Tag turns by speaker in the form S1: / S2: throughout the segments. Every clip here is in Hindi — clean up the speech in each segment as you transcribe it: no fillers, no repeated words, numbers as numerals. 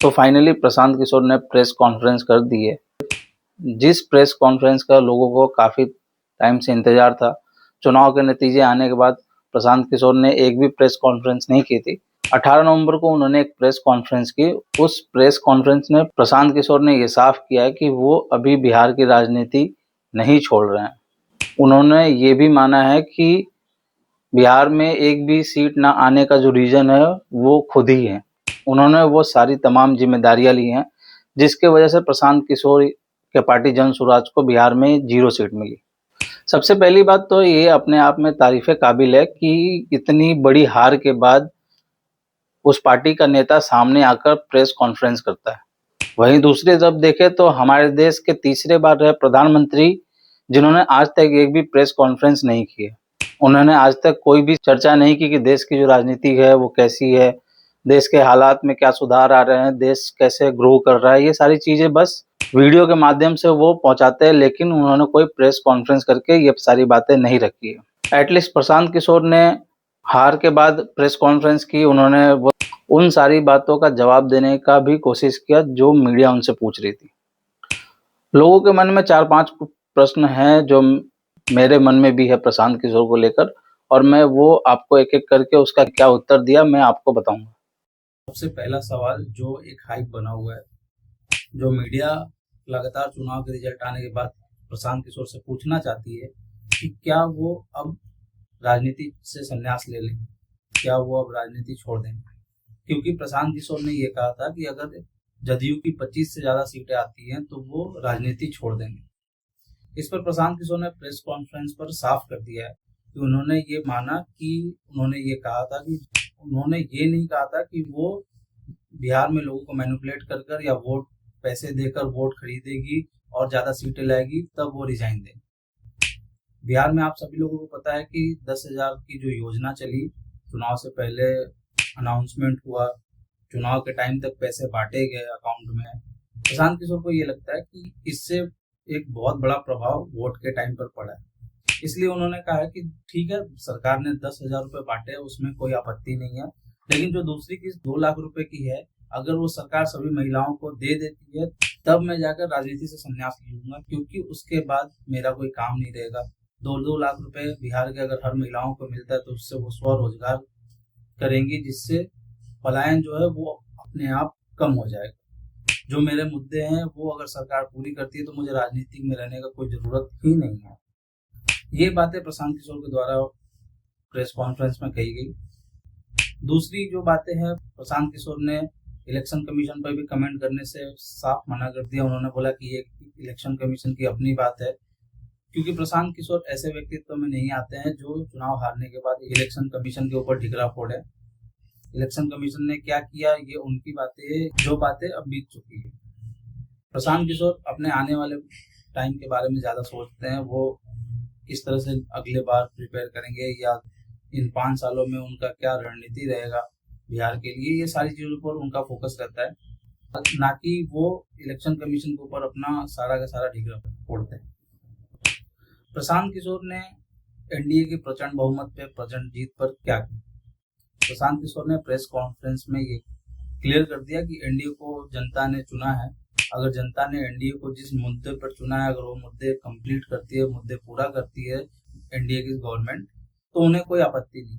S1: तो फाइनली प्रशांत किशोर ने प्रेस कॉन्फ्रेंस कर दी है, जिस प्रेस कॉन्फ्रेंस का लोगों को काफ़ी टाइम से इंतजार था। चुनाव के नतीजे आने के बाद प्रशांत किशोर ने एक भी प्रेस कॉन्फ्रेंस नहीं की थी। 18 नवंबर को उन्होंने एक प्रेस कॉन्फ्रेंस की। उस प्रेस कॉन्फ्रेंस में प्रशांत किशोर ने ये साफ किया है कि वो अभी बिहार की राजनीति नहीं छोड़ रहे हैं। उन्होंने ये भी माना है कि बिहार में एक भी सीट ना आने का जो रीजन है वो खुद ही है। उन्होंने वो सारी तमाम जिम्मेदारियां ली हैं जिसके वजह से प्रशांत किशोर के पार्टी जन स्वराज को बिहार में 0 सीट मिली। सबसे पहली बात तो ये अपने आप में तारीफ़ काबिल है कि इतनी बड़ी हार के बाद उस पार्टी का नेता सामने आकर प्रेस कॉन्फ्रेंस करता है। वहीं दूसरी तरफ देखें तो हमारे देश के तीसरे बार रहे प्रधानमंत्री जिन्होंने आज तक एक भी प्रेस कॉन्फ्रेंस नहीं की है। उन्होंने आज तक कोई भी चर्चा नहीं की कि देश की जो राजनीति है वो कैसी है, देश के हालात में क्या सुधार आ रहे हैं, देश कैसे ग्रो कर रहा है। ये सारी चीज़ें बस वीडियो के माध्यम से वो पहुंचाते हैं, लेकिन उन्होंने कोई प्रेस कॉन्फ्रेंस करके ये सारी बातें नहीं रखी है। एटलीस्ट प्रशांत किशोर ने हार के बाद प्रेस कॉन्फ्रेंस की। उन्होंने उन सारी बातों का जवाब देने का भी कोशिश किया जो मीडिया उनसे पूछ रही थी। लोगों के मन में 4-5 प्रश्न हैं जो मेरे मन में भी है प्रशांत किशोर को लेकर, और मैं वो आपको एक-एक करके उसका क्या उत्तर दिया मैं आपको बताऊंगा।
S2: सबसे पहला सवाल जो एक हाइप बना हुआ है, जो मीडिया लगातार चुनाव के रिजल्ट आने के बाद प्रशांत किशोर से पूछना चाहती है कि क्या वो अब राजनीति से संन्यास ले लें, क्या वो अब राजनीति छोड़ देंगे। क्योंकि प्रशांत किशोर ने ये कहा था कि अगर जदयू की 25 से ज्यादा सीटें आती हैं तो वो राजनीति छोड़ देंगे। इस पर प्रशांत किशोर ने प्रेस कॉन्फ्रेंस पर साफ कर दिया है कि उन्होंने ये माना कि उन्होंने ये कहा था कि उन्होंने ये नहीं कहा था कि वो बिहार में लोगों को मैनिपुलेट कर कर या वोट पैसे देकर वोट खरीदेगी और ज्यादा सीटें लाएगी तब वो रिजाइन देंगे। बिहार में आप सभी लोगों को पता है कि 10,000 की जो योजना चली, चुनाव से पहले अनाउंसमेंट हुआ, चुनाव के टाइम तक पैसे बांटे गए अकाउंट में। प्रशांत किशोर को ये लगता है कि इससे एक बहुत बड़ा प्रभाव वोट के टाइम पर पड़ा है। इसलिए उन्होंने कहा है कि ठीक है, सरकार ने 10,000 रुपए बांटे, उसमें कोई आपत्ति नहीं है, लेकिन जो दूसरी किस्त 2 लाख रुपए की है, अगर वो सरकार सभी महिलाओं को दे देती है तब मैं जाकर राजनीति से संन्यास लूंगा, क्योंकि उसके बाद मेरा कोई काम नहीं रहेगा। 2-2 लाख रुपए बिहार के अगर हर महिलाओं को मिलता है तो उससे वो स्वरोजगार करेंगी, जिससे पलायन जो है वो अपने आप कम हो जाएगा। जो मेरे मुद्दे हैं वो अगर सरकार पूरी करती है तो मुझे राजनीति में रहने का कोई जरूरत ही नहीं है। ये बातें प्रशांत किशोर के द्वारा प्रेस कॉन्फ्रेंस में कही गई। दूसरी जो बातें हैं, प्रशांत किशोर ने इलेक्शन कमीशन पर भी कमेंट करने से साफ मना कर दिया। उन्होंने बोला कि ये इलेक्शन कमीशन की अपनी बात है, क्योंकि प्रशांत किशोर ऐसे व्यक्तित्व में नहीं आते हैं जो चुनाव हारने के बाद इलेक्शन कमीशन के ऊपर ढिकरा फोड़े। इलेक्शन कमीशन ने क्या किया ये उनकी बातें है, जो बातें अब बीत चुकी है। प्रशांत किशोर अपने आने वाले टाइम के बारे में ज्यादा सोचते हैं, वो किस तरह से अगले बार प्रिपेयर करेंगे या इन 5 सालों में उनका क्या रणनीति रहेगा बिहार के लिए, ये सारी चीजों पर उनका फोकस रहता है, ना कि वो इलेक्शन कमीशन के ऊपर अपना सारा का सारा ढिकरा फोड़ते हैं। प्रशांत किशोर ने एनडीए के प्रचंड बहुमत पे प्रचंड जीत पर क्या किया। प्रशांत किशोर ने प्रेस कॉन्फ्रेंस में ये क्लियर कर दिया कि एनडीए को जनता ने चुना है। अगर जनता ने एनडीए को जिस मुद्दे पर चुना है, अगर वो मुद्दे कंप्लीट करती है, मुद्दे पूरा करती है एनडीए की गवर्नमेंट, तो उन्हें कोई आपत्ति नहीं।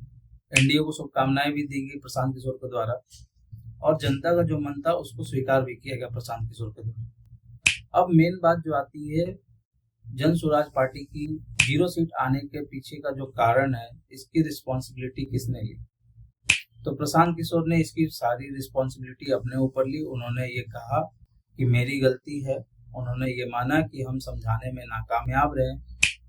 S2: एनडीए को शुभकामनाएं भी दी गई प्रशांत किशोर के द्वारा, और जनता का जो मन था उसको स्वीकार भी किया गया प्रशांत किशोर के द्वारा। अब मेन बात जो आती है, जन स्वराज पार्टी की 0 सीट आने के पीछे का जो कारण है, इसकी रिस्पॉन्सिबिलिटी किसने ली। तो प्रशांत किशोर ने इसकी सारी रिस्पॉन्सिबिलिटी अपने ऊपर ली। उन्होंने ये कहा कि मेरी गलती है। उन्होंने ये माना कि हम समझाने में नाकामयाब रहे,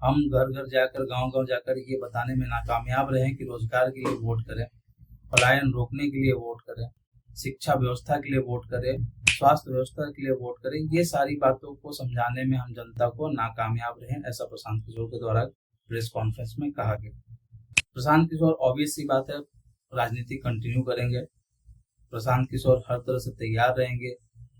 S2: हम घर घर जाकर गांव-गांव जाकर ये बताने में नाकामयाब रहे कि रोजगार के लिए वोट करें, पलायन रोकने के लिए वोट करें, शिक्षा व्यवस्था के लिए वोट करें, स्वास्थ्य व्यवस्था के लिए वोट करें। ये सारी बातों को समझाने में हम जनता को नाकामयाब रहे, ऐसा प्रशांत किशोर के द्वारा प्रेस कॉन्फ्रेंस में कहा गया। प्रशांत किशोर ऑब्वियस सी बात है राजनीति कंटिन्यू करेंगे। प्रशांत किशोर हर तरह से तैयार रहेंगे।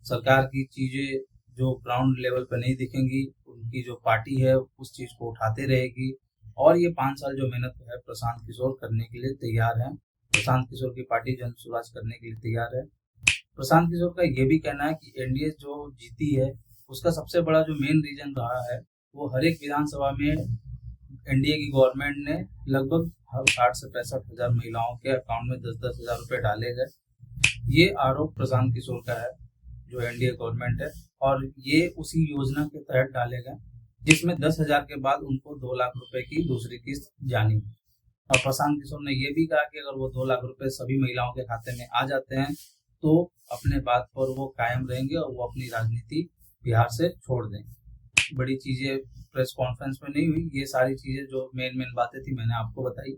S2: सरकार की चीजें जो ग्राउंड लेवल पर नहीं दिखेंगी, उनकी जो पार्टी है उस चीज को उठाते रहेगी, और ये 5 साल जो मेहनत है प्रशांत किशोर करने के लिए तैयार है। प्रशांत किशोर की पार्टी जन स्वराज करने के लिए तैयार है। प्रशांत किशोर का ये भी कहना है कि एनडीए जो जीती है उसका सबसे बड़ा जो मेन रीजन रहा है वो हर एक विधानसभा में एनडीए की गवर्नमेंट ने लगभग 60 से 65 हजार महिलाओं के अकाउंट में 10-10 हजार रुपए डाले गए। ये आरोप प्रशांत किशोर का है जो एनडीए गवर्नमेंट है, और ये उसी योजना के तहत डाले गए जिसमें 10,000 के बाद उनको 2 लाख रुपए की दूसरी किस्त जानी। और प्रशांत किशोर ने यह भी कहा कि अगर वो 2 लाख रुपए सभी महिलाओं के खाते में आ जाते हैं तो अपने बात पर वो कायम रहेंगे और वो अपनी राजनीति बिहार से छोड़ देंगे। बड़ी चीजें प्रेस कॉन्फ्रेंस में नहीं हुई, ये सारी चीजें जो मेन बातें थी मैंने आपको बताई।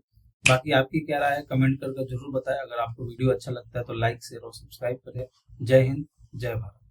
S2: बाकी आपकी क्या राय है कमेंट करके जरूर बताएं। अगर आपको वीडियो अच्छा लगता है तो लाइक शेयर और सब्सक्राइब करें। जय हिंद, जय भारत।